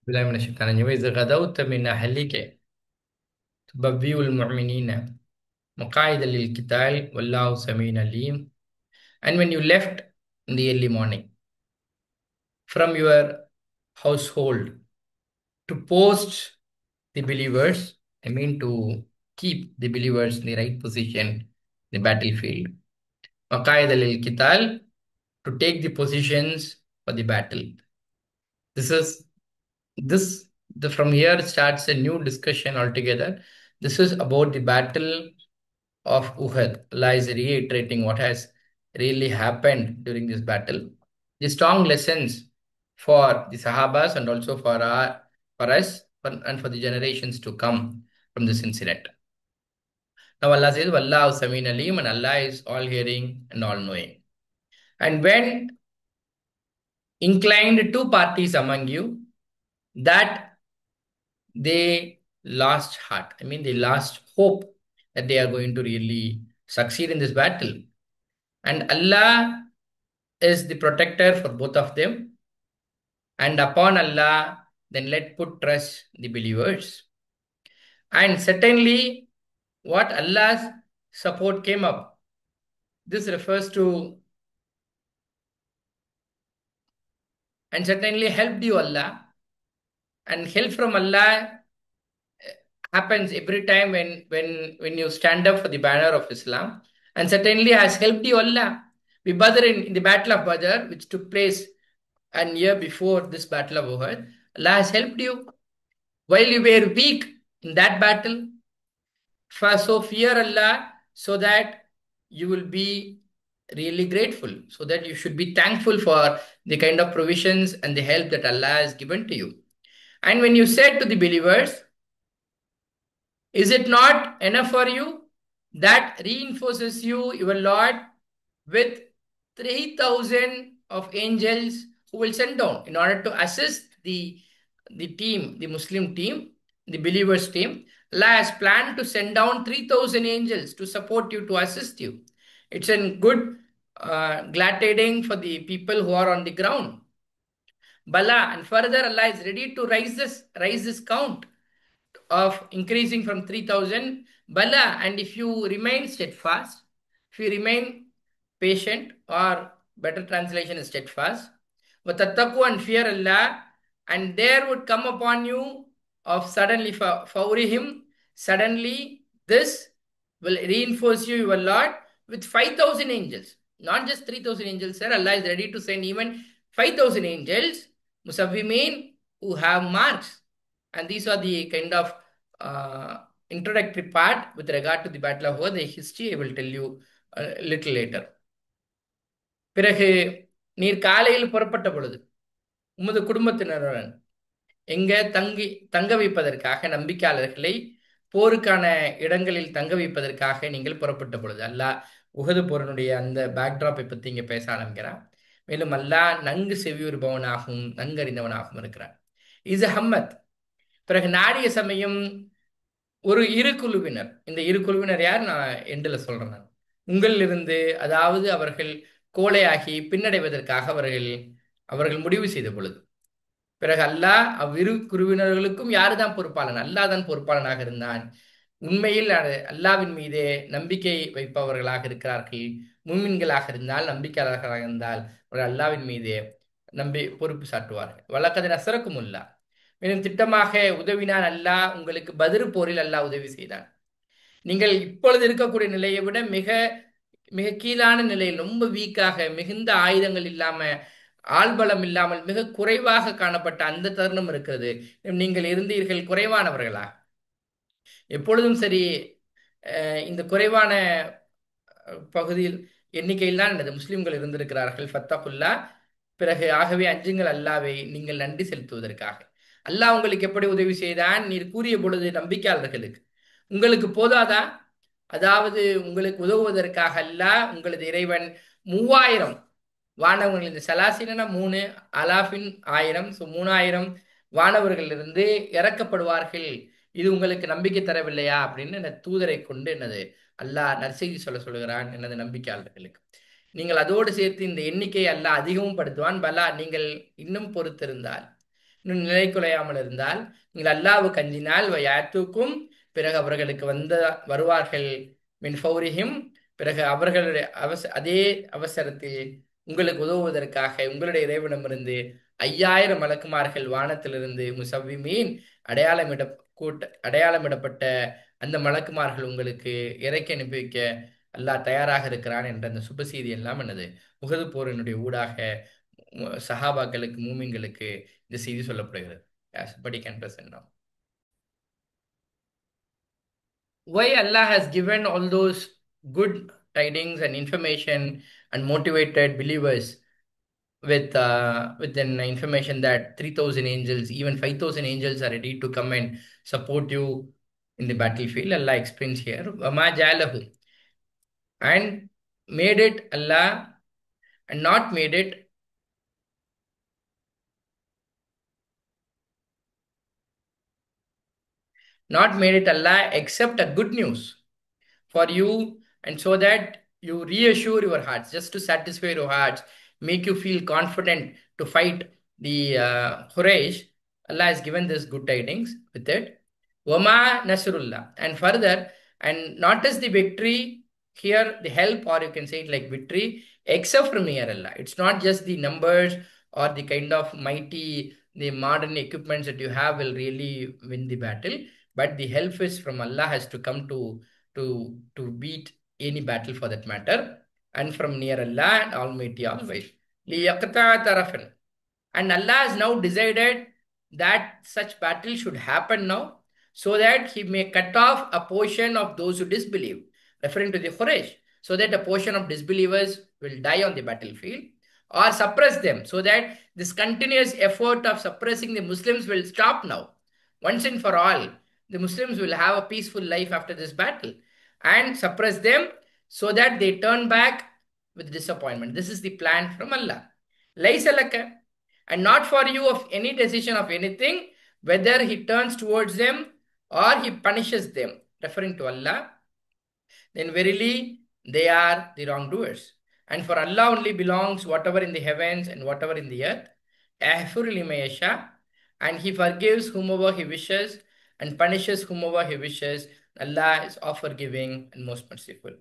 بالله من الشيطان الرجيم إذا غدوت من أهلك تبوئ المؤمنين مقاعد للقتال والله سميع عليم. And when you left in the early morning from your household to post the believers, I mean to keep the believers in the right position in the battlefield. مقاعد للقتال, to take the positions for the battle. This is this the from here starts a new discussion altogether. This is about the battle of Uhud. Allah is reiterating what has really happened during this battle. The strong lessons for the Sahabas and also for us and for the generations to come from this incident. Now Allah says, Wallahu Sameen Alim, and Allah is all hearing and all knowing. And when inclined two parties among you, that they lost heart. I mean, they lost hope that they are going to really succeed in this battle. And Allah is the protector for both of them. And upon Allah, then let put trust the believers. And certainly, what Allah's support came up. This refers to, and certainly helped you Allah. And help from Allah happens every time when you stand up for the banner of Islam, and certainly has helped you Allah. We Badr in the battle of Badr, which took place a year before this battle of Uhud, Allah has helped you while you were weak in that battle. So fear Allah so that you will be really grateful, so that you should be thankful for the kind of provisions and the help that Allah has given to you. And when you said to the believers, is it not enough for you? That reinforces you, your Lord, with 3,000 of angels who will send down in order to assist the team, the Muslim team, the believers team. Allah has planned to send down 3,000 angels to support you, to assist you. It's a good glad tiding for the people who are on the ground. Bala, and further Allah is ready to raise this count of increasing from 3,000. Bala, and if you remain steadfast, if you remain patient, or better translation is steadfast, وَتَتَّقُوا, and fear Allah, and there would come upon you of suddenly, فَوْرِهِمْ, suddenly this will reinforce you, your Lord, with 5,000 angels. Not just 3,000 angels, sir. Allah is ready to send even 5,000 angels, Musawwimin, who have marks. And these are the kind of introductory part with regard to the Battle of Uhud. The history I will tell you a little later. பிறகு நீர் காலையில் புறப்பட்ட பொழுது உமது குடும்பத்தினருடன் எங்க தங்க வைப்பதற்காக, நம்பிக்கையாளர்களை போருக்கான இடங்களில் தங்க வைப்பதற்காக நீங்கள் புறப்பட்ட பொழுது, அல்லாஹ் உஹது போரனுடைய அந்த பேக்ட்ராப்பை பத்தி இங்க பேச ஆரம்பிக்கிறான். மேலும் அல்லாஹ் நன்கு செவியுறுபவனாகவும் நன்கறிந்தவனாகவும் இருக்கிறான். இது ஹம்மத். பிறகு நாடிய சமயம் ஒரு இரு குழுவினர், இந்த இரு குழுவினர் யார், நான் எண்டில் சொல்றேன் நான், உங்களிலிருந்து, அதாவது அவர்கள் கோழையாகி பின்னடைவதற்காக அவர்கள் அவர்கள் முடிவு செய்த பொழுது, பிறகு அல்லாஹ் அவ்விரு குழுவினர்களுக்கும் யாரு தான் பொறுப்பாளன், அல்லாஹ் தான் பொறுப்பாளனாக இருந்தான். உண்மையில் அல்லாவின் மீதே நம்பிக்கை வைப்பவர்களாக இருக்கிறார்கள். மூமின்களாக இருந்தால், நம்பிக்கையாளர்களாக இருந்தால், அவர்கள் அல்லாவின் மீதே பொறுப்பு சாட்டுவார்கள். வழக்கது நசரக்கும் உள்ளா, மேலும் திட்டமாக உதவினான் அல்லாஹ் உங்களுக்கு. பதிரு போரில் அல்லாஹ் உதவி செய்தான். நீங்கள் இப்பொழுது இருக்கக்கூடிய நிலையை விட மிக மிக கீழான நிலையில், ரொம்ப வீக்காக, மிகுந்த ஆயுதங்கள் இல்லாம, ஆள்பலம் இல்லாமல் மிக குறைவாக காணப்பட்ட அந்த தருணம் இருக்கிறது. நீங்கள் இருந்தீர்கள் குறைவானவர்களா? எப்பொழுதும் சரி, இந்த குறைவான பகுதியில் எண்ணிக்கையில் தான் எனது முஸ்லிம்கள் இருந்திருக்கிறார்கள். ஃபத்தகுல்லா, பிறகு ஆகவே அஞ்சுங்கள் அல்லாவை, நீங்கள் நன்றி செலுத்துவதற்காக. அல்லாஹ் உங்களுக்கு எப்படி உதவி செய்தான்? நீர் கூறிய பொழுது நம்பிக்கையாளர்களுக்கு, உங்களுக்கு போதாதா? அதாவது உங்களுக்கு உதவுவதற்காக அல்லாஹ் உங்களது இறைவன் 3,000 வானவர்கள், இந்த சலாசினா 3 அலாஃபின் 1000, ஸோ 3,000 வானவர்கள் இருந்து இறக்கப்படுவார்கள். இது உங்களுக்கு நம்பிக்கை தரவில்லையா அப்படின்னு என்ன தூதரை கொண்டு என்னது அல்லாஹ் நற்செய்தி சொல்லுகிறான் எனது நம்பிக்கையாளர்களுக்கு. நீங்கள் அதோடு சேர்த்து இந்த எண்ணிக்கையை அல்லாஹ் அதிகமும் படுத்துவான். பலா, நீங்கள் இன்னும் பொறுத்திருந்தால், இன்னும் நிலை குலையாமல் இருந்தால் நீங்கள் அல்லாஹ்வுக்கு அஞ்சினால் யாத்துக்கும் பிறகு அவர்களுக்கு வருவார்கள் மின் ஃபௌரிஹிம், பிறகு அவர்களுடைய அதே அவசரத்தில் உங்களுக்கு உதவுவதற்காக உங்களுடைய இறைவனிடமிருந்து 5000 மலக்குமார்கள் வானத்திலிருந்து முசவ்விமீன் அடையாளமிட அடையாளமிடப்பட்ட அந்த மலக்குமார்கள் உங்களுக்கு இறக்கி அனுப்பி வைக்க அல்லாஹ் தயாராக இருக்கிறான் என்ற அந்த சுப செய்தி எல்லாம் என்னது உஹது போரினுடைய ஊடாக சஹாபாக்களுக்கு மூமின்களுக்கு இந்த செய்தி சொல்லப்படுகிறது. As but can present now. Why Allah has given all those good tidings and information and motivated believers with an information that 3,000 angels, even 5,000 angels are ready to come and support you in the battlefield. Allah explains here, وَمَا جَعَلَهُ, and made it Allah, and not made it Allah except a good news for you, and so that you reassure your hearts, just to satisfy your hearts, make you feel confident to fight the Quraysh. Allah has given this good tidings with it. Wama Nasrullah. And further, and not as the victory here, the help, or you can say it like victory, except from near Allah. It's not just the numbers or the kind of mighty, the modern equipments that you have will really win the battle, but the help is from Allah has to come to beat any battle for that matter, and from near Allah and Almighty always. لِيَقْطَعَ طَرَفًا. And Allah has now decided that such battle should happen now, so that He may cut off a portion of those who disbelieve, referring to the Quraysh, so that a portion of disbelievers will die on the battlefield, or suppress them, so that this continuous effort of suppressing the Muslims will stop now. Once and for all, the Muslims will have a peaceful life after this battle, and suppress them so that they turn back with disappointment. This is the plan from Allah. لَيْسَ لَكَ, and not for you of any decision of anything, whether He turns towards them or He punishes them, referring to Allah, then verily they are the wrongdoers. And for Allah only belongs whatever in the heavens and whatever in the earth. يَغْفِرُ لِمَن يَشَاءُ, and He forgives whomever He wishes and punishes whomever He wishes. Allah is all forgiving and most merciful.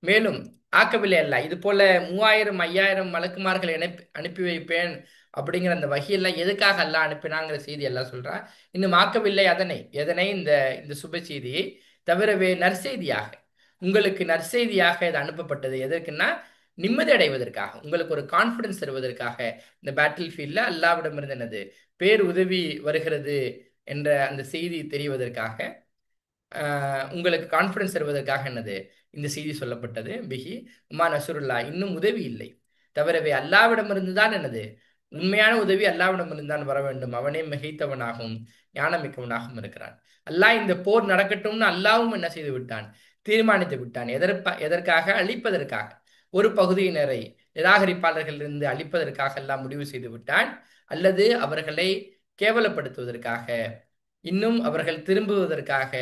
மேலும் ஆக்கவில்லை அல்ல, இது போல 3000 5000 மலக்குமார்களை அனுப்பி வைப்பேன் அப்படிங்கிற அந்த வகையெல்லாம் எதுக்காக அல்லாஹ் அனுப்பினாங்கிற செய்தி எல்லாம் சொல்றா. இன்னும் ஆக்கவில்லை எதனை இந்த இந்த சுப செய்தியை தவிரவே நற்செய்தியாக உங்களுக்கு நற்செய்தியாக இது அனுப்பப்பட்டது. எதற்குன்னா நிம்மதி அடைவதற்காக, உங்களுக்கு ஒரு கான்ஃபிடன்ஸ் தருவதற்காக. இந்த பேட்டில் ஃபீல்ட்ல அல்லாவிடமிருந்து என்னது பேர் உதவி வருகிறது என்ற அந்த செய்தி தெரிவதற்காக, உங்களுக்கு கான்ஃபிடன்ஸ் தருவதற்காக என்னது இந்த செய்தி சொல்லப்பட்டது. பிஹி உமா நசுருல்லா, இன்னும் உதவி இல்லை தவிரவே அல்லாவிடமிருந்து தான் என்னது உண்மையான உதவி அல்லாவிடமிருந்து தான் வர வேண்டும். அவனே மிகைத்தவனாகவும் ஞானமிக்கவனாகவும் இருக்கிறான். அல்லாஹ் இந்த போர் நடக்கட்டும்னு அல்லாவும் என்ன செய்து விட்டான், தீர்மானித்து விட்டான். எதற்காக? அழிப்பதற்காக. ஒரு பகுதியினரை நிராகரிப்பாளர்களிலிருந்து அழிப்பதற்காக எல்லாம் முடிவு செய்து விட்டான், அல்லது அவர்களை கேவலப்படுத்துவதற்காக, இன்னும் அவர்கள் திரும்புவதற்காக,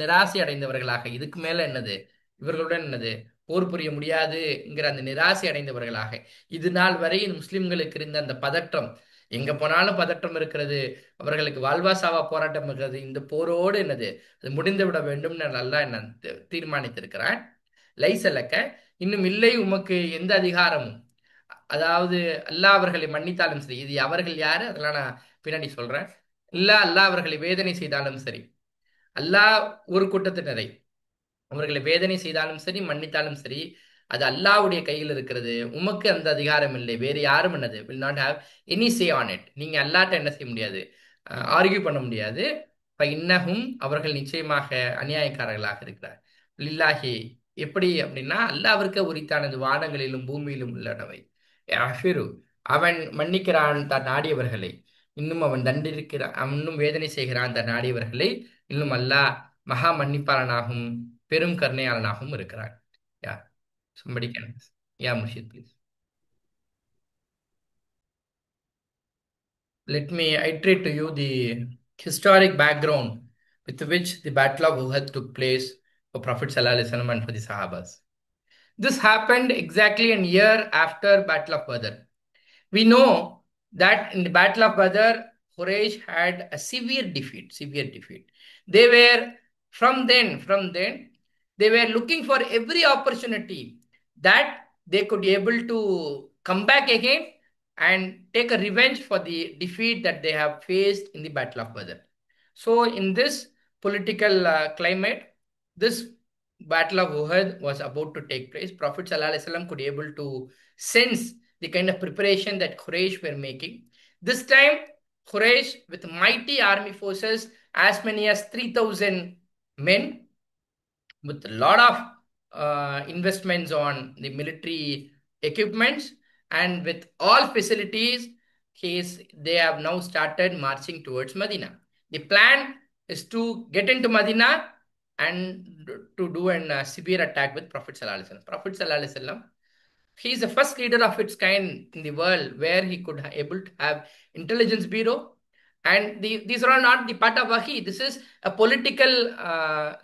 நிராசை அடைந்தவர்களாக, இதுக்கு மேல என்னது இவர்களுடன் என்னது போர் புரிய முடியாதுங்கிற அந்த நிராசை அடைந்தவர்களாக. இது நாள் வரை முஸ்லிம்களுக்கு இருந்த அந்த பதற்றம், எங்க போனாலும் பதற்றம் இருக்கிறது, அவர்களுக்கு வாழ்வாசாவா போராட்டம் இருக்கிறது, இந்த போரோடு என்னது அது முடிந்து விட வேண்டும் நல்லா என்ன தீர்மானித்திருக்கிறான். லைசலக்க, இன்னும் இல்லை உமக்கு எந்த அதிகாரமும், அதாவது அல்லாஹ் அவர்களை மன்னித்தாலும் சரி, இது அவர்கள் யாரு அதெல்லாம் நான் பின்னாடி சொல்றேன். இல்ல அல்லாஹ் அவர்களை வேதனை செய்தாலும் சரி, அல்லாஹ் ஒரு கூட்டத்தினரை அவர்களை வேதனை செய்தாலும் சரி மன்னித்தாலும் சரி, அது அல்லாஹ்வுடைய கையில் இருக்கிறது. உமக்கு அந்த அதிகாரம் இல்லை, வேறு யாரும் என்னது will not have any say on it. நீங்க அல்லாட்ட என்ன செய்ய முடியாது, ஆர்கியூ பண்ண முடியாது. இன்னஹும், அவர்கள் நிச்சயமாக அநியாயக்காரர்களாக இருக்கிறார். லில்லாஹி, எப்படி அப்படின்னா அல்லாஹ்விற்கு உரித்தானது வானங்களிலும் பூமியிலும் உள்ளனவை. யாஃபிரு, அவன் மன்னிக்கிறான் தான் நாடியவர்களை, இன்னும் அவன் தண்டிருக்கிறான், இன்னும் வேதனை செய்கிறான் தான் நாடியவர்களை, இன்னும் அல்லாஹ் மகா மன்னிப்பாளனாகவும் பெரும் கருணையாளனாகவும் இருக்கிறான். யா somebody can, yeah Murshid please. Let me iterate to you the historic background with which the Battle of Uhud took place for Prophet Sallallahu Alaihi Wasallam and for the Sahabas. This happened exactly a year after Battle of Badr. We know that in the Battle of Badr, Quraysh had a severe defeat, severe defeat. They were, from then, they were looking for every opportunity that they could be able to come back again and take a revenge for the defeat that they have faced in the Battle of Badr. So, in this political climate, this Battle of Uhud was about to take place. Prophet ﷺ could be able to sense the kind of preparation that Quraysh were making. This time, Quraysh, with mighty army forces, as many as 3,000 men, with a lot of investments on the military equipments and with all facilities, they have now started marching towards Medina. The plan is to get into Medina and to do a severe attack with Prophet Sallallahu Alaihi Wasallam. Prophet Sallallahu Alaihi Wasallam, he is the first leader of its kind in the world where he could able to have intelligence bureau, and these are all not the part of wahi. This is a political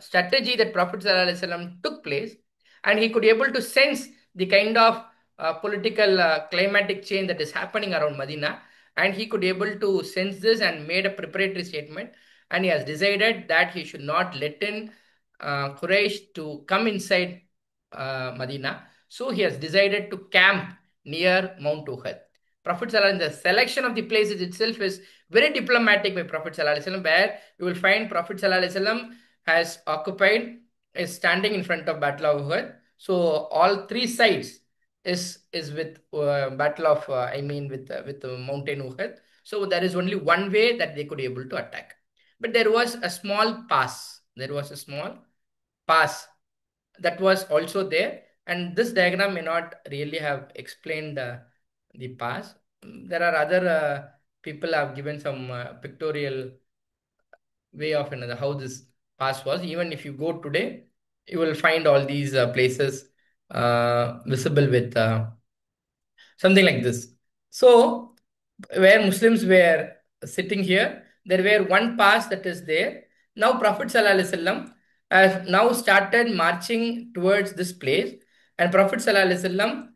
strategy that Prophet ﷺ took place, and he could able to sense the kind of political climatic change that is happening around Medina, and he could able to sense this and made a preparatory statement, and he has decided that he should not let in Quraysh to come inside Medina. So he has decided to camp near Mount Uhud. Prophet ﷺ, the selection of the places itself is very diplomatic by Prophet ﷺ, where you will find Prophet ﷺ has occupied, is standing in front of Battle of Uhud. So all three sides is with Battle of, with Mountain Uhud. So there is only one way that they could be able to attack. But there was a small pass. There was a small pass that was also there. And this diagram may not really have explained the past. There are other people have given some pictorial way of another how this past was. Even if you go today, you will find all these places visible with something like this. So, where Muslims were sitting here, there were one pass that is there. Now, Prophet ﷺ has now started marching towards this place, and Prophet ﷺ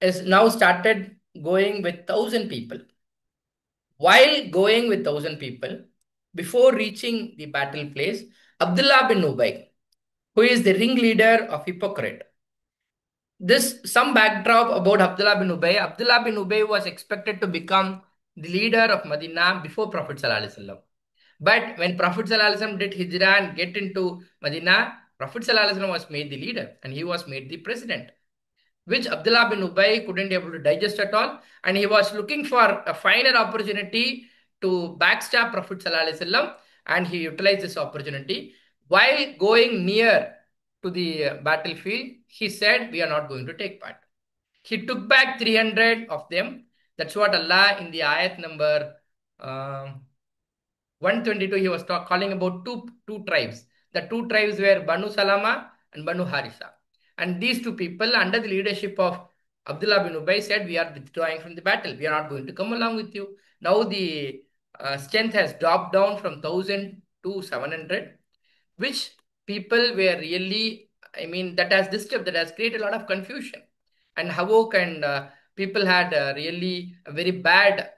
is now started going with 1,000 people. While going with 1,000 people, before reaching the battle place, Abdullah bin Ubay, who is the ringleader of hypocrite, this some backdrop about Abdullah bin Ubay. Abdullah bin Ubay was expected to become the leader of Medina before Prophet Sallallahu Alaihi Wasallam. But when Prophet Sallallahu Alaihi Wasallam did hijrah and get into Medina, Prophet Sallallahu Alaihi Wasallam was made the leader and he was made the president, which Abdullah bin Ubay couldn't able to digest at all, and he was looking for a finer opportunity to backstab Prophet Sallallahu Alaihi Wasallam, and he utilized this opportunity. While going near to the battlefield, he said, "We are not going to take part." He took back 300 of them. That's what Allah in the ayat number 122, he was calling about two tribes. The two tribes were Banu Salama and Banu Harisa. And these two people, under the leadership of Abdullah bin Ubay, said, "We are withdrawing from the battle. We are not going to come along with you." Now the strength has dropped down from 1,000 to 700, which people were really, that has disturbed, that has created a lot of confusion and havoc, and people had really a very bad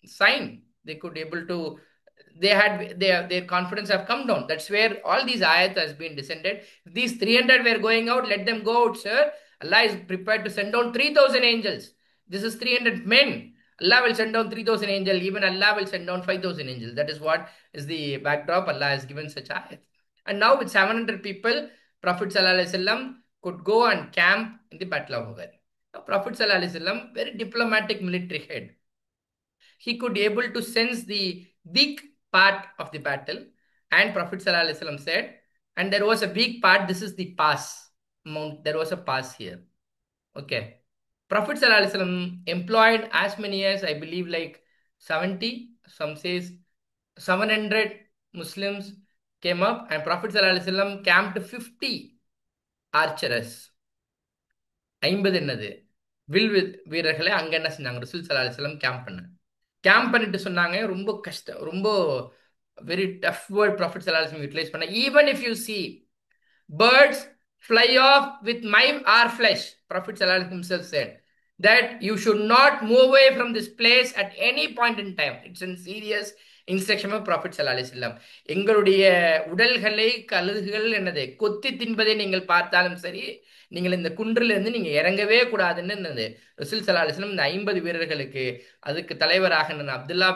sign. They could able to, they had their confidence have come down. That's where all these ayat has been descended. If these 300 were going out, let them go out, sir. Allah is prepared to send down 3,000 angels. This is 300 men. Allah will send down 3,000 angels. Even Allah will send down 5,000 angels. That is what is the backdrop. Allah has given such ayat. And now with 700 people, Prophet Sallallahu Alaihi Wasallam could go and camp in the Battle of Uhud. Now, Prophet Sallallahu Alaihi Wasallam, very diplomatic military head, he could able to sense the weak part of the battle. And Prophet ﷺ said, and there was a weak part, this is the pass. There was a pass here. Okay. Prophet ﷺ employed as many as, I believe, like 70, some says 700 Muslims came up, and Prophet ﷺ camped 50 archers. 50 என்னது will வீரர்களை அங்க என்ன செஞ்சாங்க? ரசூல் ஸல்லல்லாஹு அலைஹி வஸல்லம் camp பண்ணிட்டு சொன்னாங்க. ரொம்ப கஷ்டம், ரொம்ப வெரி டஃப் வேர்ட் ப்ராஃபிட் ஸல்லல்லாஹு அலைஹி வஸல்லம் யூட்டிலைஸ் பண்ண. Even if you see birds fly off with my our flesh, Prophet ஸல்லல்லாஹு அலைஹி வஸல்லம் himself said, that you should not move away from this place at any point in time. It's a serious instruction of Prophet ஸல்லல்லாஹு அலைஹி வஸல்லம். எங்களுடைய உடல்களை கழுகுகள் என்னது கொத்தி தின்பதை நீங்கள் பார்த்தாலும் சரி, நீங்கள் இந்த குன்றிலிருந்து நீங்க இறங்கவே கூடாதுன்னு என்னது ரசூல் ஸல்லல்லாஹு அலைஹி வஸல்லம் இந்த 50 வீரர்களுக்கு அதுக்கு தலைவராக நான் அப்துல்லா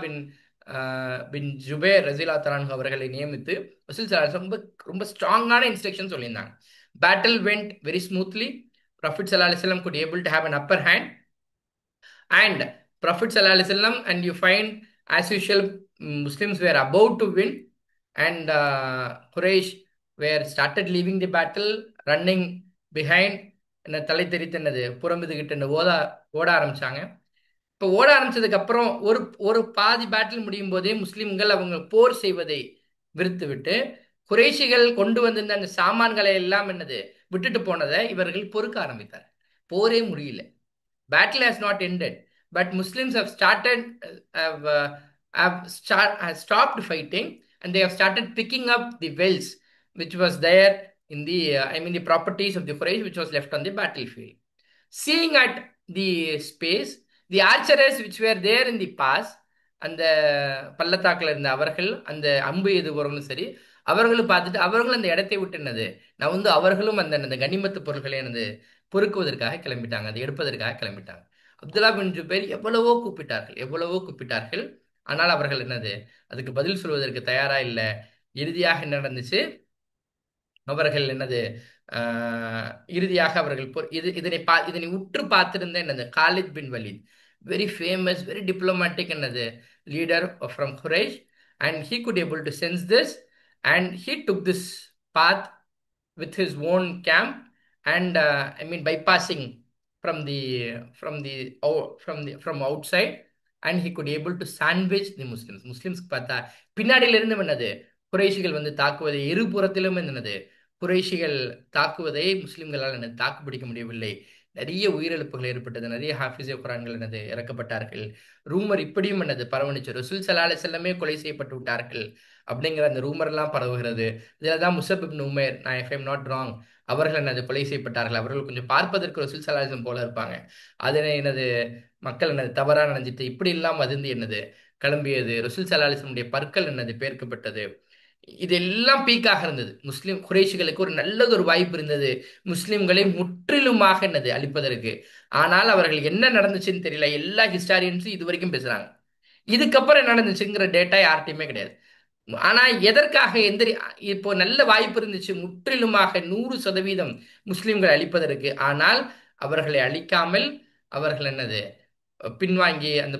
பின் ஜுபேர் ரஸியல்லாஹு தஆலா அன்ஹு அவர்களை நியமித்து ரசூல் ஸல்லல்லாஹு அலைஹி வஸல்லம் ரொம்ப ரொம்ப ஸ்ட்ராங்கான இன்ஸ்ட்ரக்ஷன் சொல்லியிருந்தாங்க. Battle went very smoothly. Prophet ஸல்லல்லாஹு அலைஹி வஸல்லம் could able to have an upper hand. And Prophet ஸல்லல்லாஹு அலைஹி வஸல்லம், and you find as usual Muslims were about to win, and Quraysh were started leaving the battle, running behind. என்ன தலை தெரித்தனது புறம்புதுகிட்டு ஓட ஆரம்பிச்சாங்க. இப்போ ஓட ஆரம்பிச்சதுக்கு அப்புறம் ஒரு ஒரு பாதி பேட்டில் முடியும் போதே முஸ்லிம்கள் அவங்க போர் செய்வதை விடுத்து விட்டு குறைஷிகள் கொண்டு வந்திருந்த அந்த சாமான்களை எல்லாம் என்னது விட்டுட்டு போனதை இவர்கள் பொறுக்க ஆரம்பித்தார். போரே முடியல. Battle has not ended, but Muslims have have, uh, have stopped fighting, and they have started picking up the wells which was there in the I mean the properties of the Quraysh which was left on the battlefield. Seeing at the space, the archers which were there in the pass, அந்த பள்ளத்தாக்கில் இருந்த அவர்கள் அந்த அம்பு எது வரும்னு சரி அவர்களும் பார்த்துட்டு அவர்களும் அந்த இடத்தை விட்டு என்னது நான் வந்து அவர்களும் அந்த கனிமத்து பொருட்களை என்னது பொறுக்குவதற்காக கிளம்பிட்டாங்க, அதை எடுப்பதற்காக கிளம்பிட்டாங்க. அப்துல்லா பின் ஜுபைர் எவ்வளவோ கூப்பிட்டார்கள். ஆனால் அவர்கள் என்னது அதுக்கு பதில் சொல்வதற்கு தயாரா இல்லை. இறுதியாக என்ன நடந்துச்சு, அவர்கள் என்னது இறுதியாக அவர்கள் இதனை உற்று பார்த்திருந்த என்னது Khalid bin Walid, very famous very diplomatic என்னது leader from Quraysh, and he could able to sense this, and he took this path with his own camp, and I mean bypassing from the from outside, and he could able to sandwich the Muslims பார்த்தா பின்னாடியிலிருந்து என்னது குறைஷிகள் வந்து தாக்குவதை இருபுறத்திலும் என்னது குறைஷிகள் தாக்குவதை முஸ்லிம்களால் என்னது தாக்கு பிடிக்க முடியவில்லை. நிறைய உயிரிழப்புகள் ஏற்பட்டது. நிறைய ஹாஃபிஸே குரான்கள் என்னது இறக்கப்பட்டார்கள். ரூமர் இப்படியும் என்னது பரவணிச்சு ரசூல் ஸல்லல்லாஹு அலைஹி வஸல்லமே கொலை செய்யப்பட்டு விட்டார்கள் அப்படிங்கிற அந்த ரூமர் எல்லாம் பரவுகிறது. இதுல தான் முஸப் இப்னு உமைர், நான் இஃப் ஐம் நாட் ராங், அவர்கள் என்னது கொலை செய்யப்பட்டார்கள். அவர்கள் கொஞ்சம் பார்ப்பதற்கு ரசூல் ஸல்லல்லாஹு அலைஹி வஸல்லம் போல இருப்பாங்க. அதனை என்னது மக்கள் என்னது தவறா நினைச்சிட்டு இப்படி எல்லாம் வதந்தி என்னது கிளம்பியது. ரசூல் ஸல்லல்லாஹு அலைஹி வஸல்லம் பற்கள் என்னது பேர்க்கப்பட்டது. இதெல்லாம் பீக்காக இருந்தது. முஸ்லிம் குறைஷிகளுக்கு ஒரு நல்லது ஒரு வாய்ப்பு இருந்தது முஸ்லிம்களை முற்றிலுமாக என்னது அழிப்பதற்கு. ஆனால் அவர்கள் என்ன நடந்துச்சுன்னு தெரியல. எல்லா ஹிஸ்டாரியன்ஸும் இது வரைக்கும் பேசுறாங்க. இதுக்கப்புறம் என்ன நடந்துச்சுங்கிற டேட்டா யார்கிட்டயுமே கிடையாது. ஆனா எதற்காக இப்போ நல்ல வாய்ப்பு இருந்துச்சு முற்றிலுமாக 100% முஸ்லிம்களை அழிப்பதற்கு. ஆனால் அவர்களை அழிக்காமல் அவர்கள் என்னது பின்வாங்கி அந்த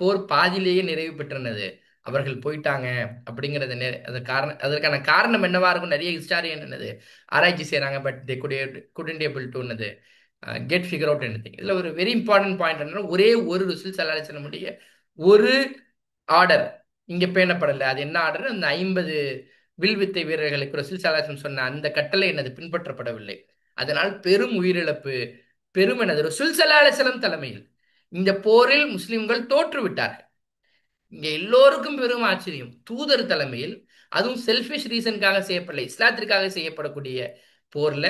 போர் பாதியிலேயே நிறைவு பெற்றிருந்தது. அவர்கள் போயிட்டாங்க அப்படிங்கிறது அதற்கான காரணம் என்னவா இருக்கும் நிறைய ஹிஸ்டாரியன் என்னது ஆராய்ச்சி செய்யறாங்க. But they couldn't able to என்னது கெட் ஃபிகர் அவுட் எனிதிங். இதுல ஒரு வெரி இம்பார்ட்டன்ட் பாயிண்ட் என்னன்னா ஒரே ஒரு ரசூல் ஸல்லல்லாஹு அலைஹி வஸல்லம் ஒரு ஆர்டர் இங்க பேணப்படலை. அது என்ன ஆர்டர், அந்த 50 வில்வித்தை வீரர்களுக்கு ரசூல் ஸல்லல்லாஹு அலைஹி வஸல்லம் சொன்ன அந்த கட்டளை என்னது பின்பற்றப்படவில்லை. அதனால் பெரும் உயிரிழப்பு, பெரும் என்னது ரசூல் ஸல்லல்லாஹு அலைஹி வஸல்லம் தலைமையில் இந்த போரில் முஸ்லிம்கள் தோற்று விட்டார்கள். இங்க எல்லோருக்கும் பெரும் ஆச்சரியம். தூதர் தலைமையில், அதுவும் செல்ஃபிஷ் ரீசனுக்காக செய்யப்படல, இஸ்லாத்திற்காக செய்யப்படக்கூடிய போர்ல,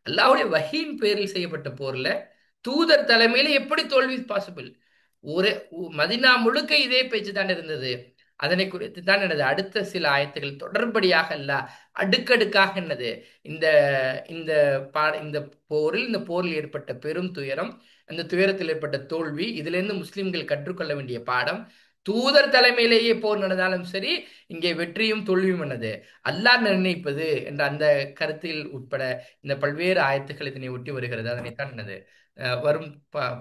அல்லாஹ்வுடைய வஹீன் பேரில் செய்யப்பட்ட போர்ல தூதர் தலைமையில எப்படி தோல்வி பாசிபிள்? ஒரு மதினா முழுக்க இதே பேச்சு தான் இருந்தது. அதனை குறித்து தான் என்னது அடுத்த சில ஆயத்துகள் தொடர்படியாக அல்ல அடுக்கடுக்காக என்னது இந்த இந்த இந்த போரில் ஏற்பட்ட பெரும் துயரம், அந்த துயரத்தில் ஏற்பட்ட தோல்வி, இதுல இருந்து முஸ்லிம்கள் கற்றுக்கொள்ள வேண்டிய பாடம், தூதர் தலைமையிலேயே போர் நடந்தாலும் சரி இங்கே வெற்றியும் தோல்வியும் என்னது அல்லாஹ் நிர்ணயிப்பது என்ற அந்த கருத்தில் உட்பட இந்த பல்வேறு ஆயத்துக்கள் இதனை ஒட்டி வருகிறது. அதனைத்தான் என்னது வரும்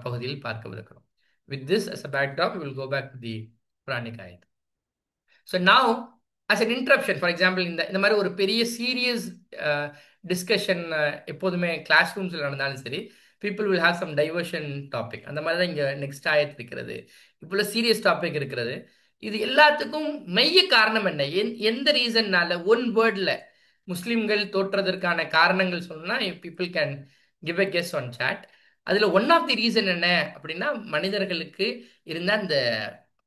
பகுதியில் பார்க்கவிருக்கிறோம். With this as a backdrop, we will go back to the Quranic ayat. So now, as an interruption, for example, இந்த மாதிரி ஒரு பெரிய சீரியஸ் டிஸ்கஷன் எப்போதுமே கிளாஸ் ரூம்ஸில் நடந்தாலும் சரி, people will have some diversion topic. அந்த மாதிரி தான் இங்கே நெக்ஸ்ட் ஆயத்து இருக்கிறது. இப்போ சீரியஸ் டாபிக் இருக்கிறது. இது எல்லாத்துக்கும் மைய காரணம் என்ன, எந்த ரீசன்னால ஒன் வேர்ட்ல முஸ்லிம்கள் தோற்றதற்கான காரணங்கள் சொன்னா people can give a guess on chat. அதுல ஒன் ஆஃப் தி ரீசன் என்ன அப்படின்னா, மனிதர்களுக்கு இருந்த அந்த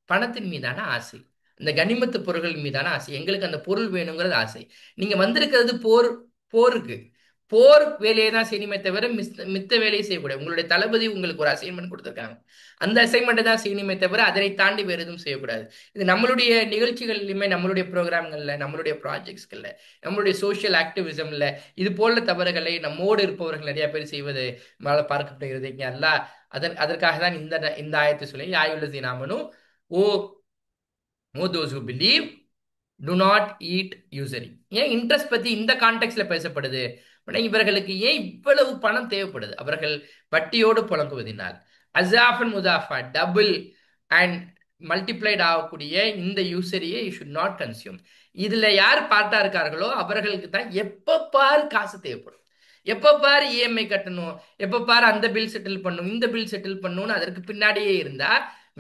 பணத்தின் மீதான ஆசை, இந்த கனிமத்து பொருள்கள் மீதான ஆசை. எங்களுக்கு அந்த பொருள் வேணுங்கிறது ஆசை. நீங்க வந்திருக்கிறது போருக்கு. போர் வேலையை தான் செய்யணுமே தவிர மித்த வேலையை செய்யக்கூடாது. உங்களுடைய தளபதி உங்களுக்கு ஒரு அசைன்மெண்ட் கொடுத்துருக்காங்க, அந்த அசைன்மெண்ட் தான் செய்யணுமே தவிர அதனை தாண்டி வேறு எதுவும் செய்யக்கூடாது. இது நம்மளுடைய நிகழ்ச்சிகள்லையுமே, நம்மளுடைய ப்ரோக்ராம்கள்ல, நம்மளுடைய ப்ராஜெக்ட்ஸ்கள்ல, நம்மளுடைய சோஷியல் ஆக்டிவிசம்ல இது போல தவறுகளை நம்மோடு இருப்பவர்கள் நிறைய பேர் செய்வது மேல பார்க்கப்படுகிறது. இங்க அல்ல அதற்காக தான் இந்த ஆயத்தை சொல்லி ஆயுள்ளதி நாமனும் O O those who believe do not eat usury. ஏன் இன்ட்ரெஸ்ட் பத்தி இந்த கான்டெக்ட்ல பேசப்படுது? இவர்களுக்கு ஏன் இவ்வளவு பணம் தேவைப்படுது? அவர்கள் வட்டியோடு புழங்குவதனால் அசாஃபன் முதாஃபா டபுள் அண்ட் மல்டிப்ளைட் ஆகக்கூடிய இந்த யூசரியை யூ ஷுட் நாட் கன்சியூம். இதுல யார் பார்ட்டா இருக்கார்களோ அவர்களுக்கு தான் எப்ப பாரு காசு தேவைப்படும், எப்ப பாரு இஎம்ஐ கட்டணும், எப்ப பாரு அந்த பில் செட்டில் பண்ணும், இந்த பில் செட்டில் பண்ணணும்னு அதற்கு பின்னாடியே இருந்தா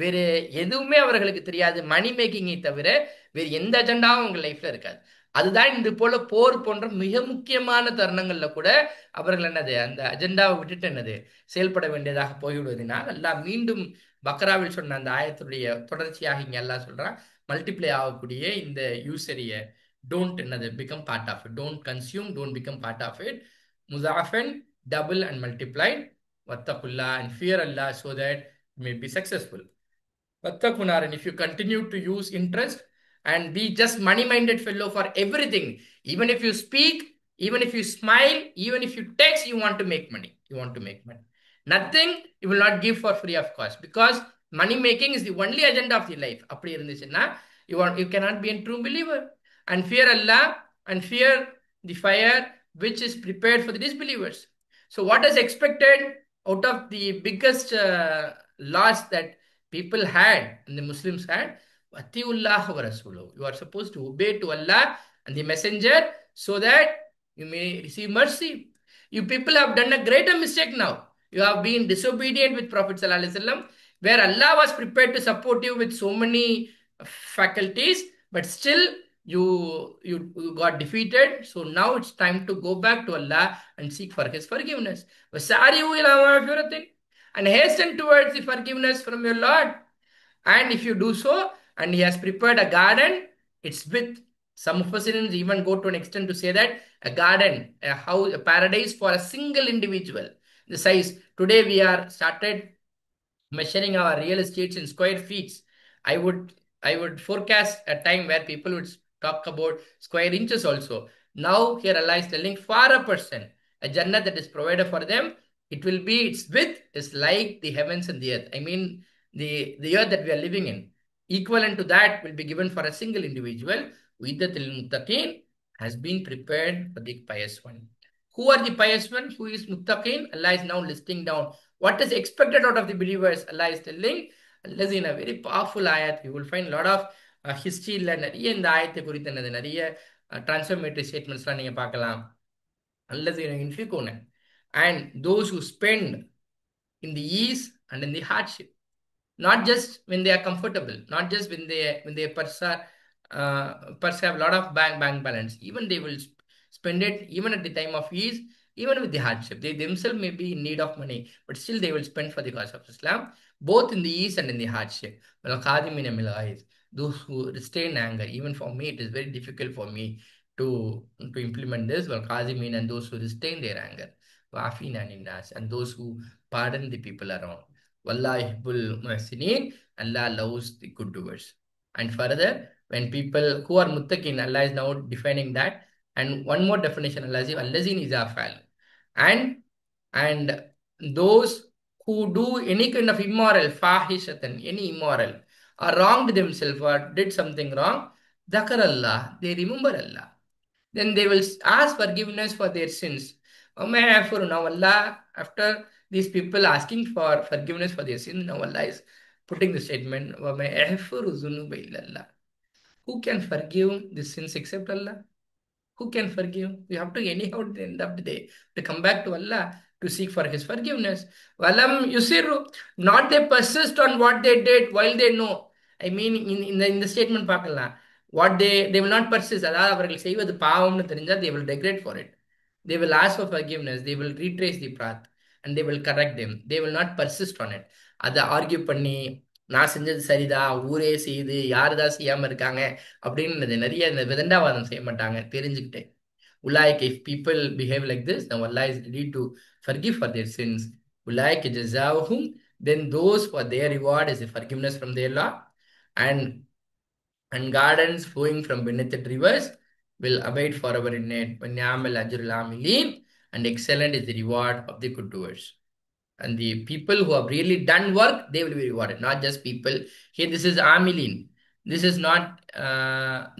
வேறு எதுவுமே அவர்களுக்கு தெரியாது. மணி மேக்கிங்கை தவிர வேறு எந்த அஜெண்டாவும் உங்க லைஃப்ல இருக்காது. அதுதான் இது போல போர் போன்ற மிக முக்கியமான தருணங்கள்ல கூட அவர்கள் என்னது அந்த அஜெண்டாவை விட்டுட்டு என்னது செயல்பட வேண்டியதாக போய்விடுவதனால் எல்லாம் மீண்டும் பக்ராவில் சொன்ன அந்த ஆயத்துடைய தொடர்ச்சியாக இங்க எல்லாம் சொல்றான், மல்டிப்ளை ஆகக்கூடிய இந்த யூசரிய டோன்ட் என்னது become part of it, don't consume, don't become part of it. முசாஃபன் டபுள் அண்ட் மல்டிப்ளைட் வத்தகுல்லா and fear Allah so that you may be successful. Vattakunar, and if you continue to use interest and be just money-minded fellow for everything, even if you speak, even if you smile, even if you text, you want to make money. You want to make money. Nothing you will not give for free of cost, because money making is the only agenda of the life. You cannot be a true believer. And fear Allah and fear the fire which is prepared for the disbelievers. So what is expected out of the biggest loss that people had and the Muslims had? Atiullah wa Rasuluh. You are supposed to obey to Allah and the Messenger so that you may receive mercy. You people have done a greater mistake now. You have been disobedient with Prophet Sallallahu Alaihi Wasallam, where Allah was prepared to support you with so many faculties, but still you got defeated. So now it's time to go back to Allah and seek for His forgiveness. And hasten towards the forgiveness from your Lord. And if you do so, and He has prepared a garden, it's with some of us even go to an extent to say that a garden, a house, a paradise for a single individual. The size today we are started measuring our real estates in square feet. I would forecast a time where people would talk about square inches also. Now here Allah is telling for a person, a Jannah that is provided for them, it will be, its width is like the heavens and the earth. I mean the earth that we are living in. Equivalent to that will be given for a single individual. Widdatil muttaqin has been prepared for the pious one. Who are the pious one? Who is muttaqin? Allah is now listing down what is expected out of the believers. Allah is telling, Allah is in a very powerful ayat. You will find a lot of history நிறைய இந்த ஆயத்தை குறித்தனது நிறைய transformative statements நீங்க பார்க்கலாம். அல்லதீன யுன்ஃபிகூன, and those who spend in the ease and in the hardship, not just when they are comfortable, not just when they purse have a lot of bank balance, even they will spend it even at the time of ease, even with the hardship. They themselves may be in need of money, but still they will spend for the cause of Islam, both in the ease and in the hardship. Those who restrain anger. Even for me, it is very difficult for me to implement this. And those who restrain their anger. And those who pardon the people around. Wallahibbul muhsinin. Allah loves the good doers. And further, when people who are muttaqin, Allah is now defining that. And one more definition, Allah is allazin is afal. And those who do any kind of immoral, fahishatan, any immoral, or wronged themselves or did something wrong, dhakar Allah, they remember Allah. Then they will ask forgiveness for their sins. Now Allah, after these people asking for forgiveness for their sins, now Allah is putting the statement, who can forgive the sins except Allah? Who can forgive? We have to anyhow at the end of the day to come back to Allah to seek for His forgiveness. Walam yusiru, not they persist on what they did while they know. I mean, in the statement பார்க்கலாம், what they will not persist. அதாவது அவர்கள் செய்வது பாவம்னு தெரிஞ்சால் they will regret for it. They will ask for forgiveness. They will retrace the path and they will correct them. They will not persist on it. அதை argue பண்ணி நான் செஞ்சது சரிதான், ஊரே செய்யுது, யாருதான் செய்யாம இருக்காங்க அப்படின்னு நிறைய இந்த விதண்டாவாதம் செய்ய மாட்டாங்க தெரிஞ்சுக்கிட்டு. Ulaika, if people behave like this, now Allah is ready to forgive for their sins. Ulaika jazawhum, then those for their reward is a forgiveness from their Lord, and gardens flowing from beneath it rivers will abide forever in it. وَنِعْمَ الْأَجْرُ الْعَامِلِينَ, and excellent is the reward of the good doers. And the people who have really done work, they will be rewarded, not just people. Here this is amilin, this is not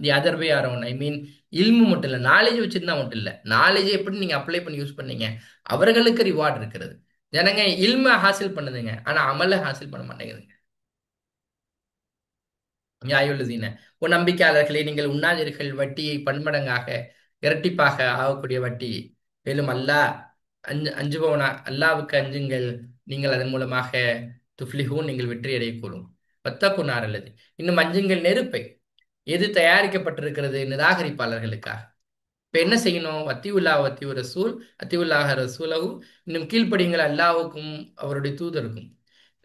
the other way around. I mean, ilmu மட்டும் இல்ல, knowledge வச்சிருந்தா மட்டும் இல்ல, knowledge எப்படி நீங்க apply பண்ணி use பண்ணீங்க, அவர்களுக்கு ரிவார்ட் இருக்கிறது. ஜனங்க இல்ம ஹாசில் பண்ணுதுங்க, ஆனா அமல ஹாசில் பண்ண மாட்டேங்குதுங்க. நியாயுள்ளதீன, உன் நம்பிக்கையாளர்களை நீங்கள் உண்ணாதீர்கள் வட்டியை பன்மடங்காக இரட்டிப்பாக ஆகக்கூடிய வட்டி. மேலும் அல்லாஹ் அஞ்சுபவனா, அல்லாவுக்கு அஞ்சுங்கள், நீங்கள் அதன் மூலமாக துஃப்ளிஹூன், நீங்கள் வெற்றி அடையக்கூடும். வத்தகுனார் அல்லது, இன்னும் அஞ்சுங்கள் நெருப்பை, எது தயாரிக்கப்பட்டிருக்கிறது நிராகரிப்பாளர்களுக்காக. இப்ப என்ன செய்யணும்? அத்தியுல்லா அத்தியூ ரசூல், அத்தியுல்லாஹ ரசூலஹு, இன்னும் கீழ்ப்படியுங்கள் அல்லாஹ்வுக்கும் அவருடைய தூதருக்கும்,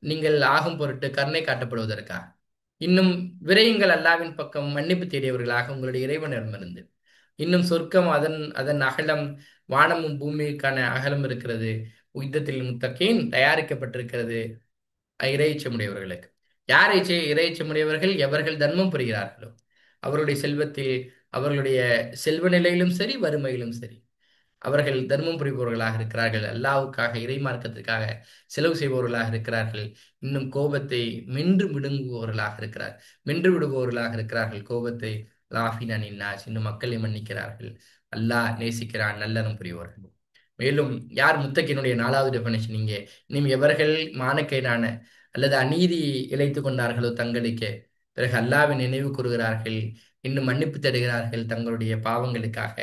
நீங்கள் ஆகும் பொருட்டு கருணை காட்டப்படுவதற்காக. இன்னும் விரையுங்கள் அல்லாவின் பக்கம் மன்னிப்பு தேடியவர்களாக உங்களுடைய இறைவனிடமிருந்து. இன்னும் சொர்க்கம், அதன் அதன் அகலம் வானமும் பூமிக்கான அகலம் இருக்கிறது. யுத்தத்தில் முத்தகீன், தயாரிக்கப்பட்டிருக்கிறது இறையச்சமுடையவர்களுக்கு. யார் இறையச்சமுடையவர்கள்? எவர்கள் தர்மம் புரிகிறார்களோ, அவருடைய செல்வத்தில், அவர்களுடைய செல்வ நிலையிலும் சரி, வறுமையிலும் சரி, அவர்கள் தர்மம் புரிபவர்களாக இருக்கிறார்கள். அல்லாவுக்காக, இறை மார்க்கத்திற்காக செலவு செய்பவர்களாக இருக்கிறார்கள். இன்னும் கோபத்தை மென்று விடுங்குபவர்களாக இருக்கிறார், மென்று விடுபவர்களாக இருக்கிறார்கள். கோபத்தை லாஃபினா நின்னாஸ், இன்னும் மக்களை மன்னிக்கிறார்கள். அல்லாஹ் நேசிக்கிறான் நல்லறம் புரிபவர்கள். மேலும் யார் முத்தக்கினுடைய நாலாவது டெபனிஷன் இங்கே, இன்னும் எவர்கள் மானக்கேடான அல்லது அநீதி இழைத்துக் கொண்டார்களோ தங்களுக்கே, பிறகு அல்லாஹ்வை நினைவு கூறுகிறார்கள், இன்னும் மன்னிப்பு தேடுகிறார்கள் தங்களுடைய பாவங்களுக்காக.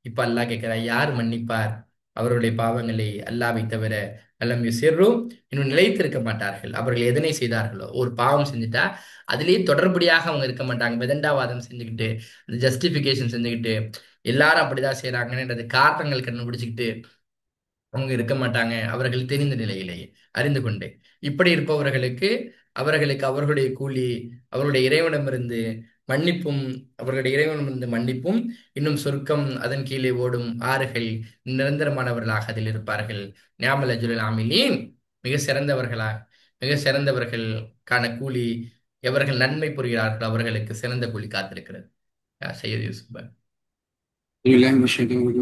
இப்ப அல்லாஹ் கேட்கிறார், யார் மன்னிப்பார் அவருடைய பாவங்களை அல்லாஹ்வை தவிர? அலம் யுசிர்ரும், இன்னும் நிலைத்திருக்க மாட்டார்கள் அவர்கள் எதனை செய்தார்களோ. ஒரு பாவம் செஞ்சுட்டா அதுலேயே தொடர்படியாக அவங்க இருக்க மாட்டாங்க. விதண்டாவாதம் செஞ்சுக்கிட்டு, அந்த ஜஸ்டிஃபிகேஷன் செஞ்சுக்கிட்டு, எல்லாரும் அப்படிதான் செய்யறாங்கன்றது காரணங்கள் கண்டுபிடிச்சுக்கிட்டு அவங்க இருக்க மாட்டாங்க. அவர்கள் தெரிந்த நிலையிலேயே அறிந்து கொண்டே இப்படி இருப்பவர்களுக்கு, அவர்களுக்கு அவர்களுடைய கூலி அவர்களுடைய இறைவனிடமிருந்து மன்னிப்பும், அவர்களுடைய இறைவனிடமிருந்து மன்னிப்பும், இன்னும் சொர்க்கம், அதன் கீழே ஓடும் ஆறுகள், நிரந்தரமானவர்களாக அதில் இருப்பார்கள். நியாமல் அஜுல் ஆமிலீன், மிக சிறந்தவர்களா, மிக சிறந்தவர்களுக்கான கூலி, எவர்கள் நன்மை புரிகிறார்கள் அவர்களுக்கு சிறந்த கூலி காத்திருக்கிறது. சையது யூசுப்.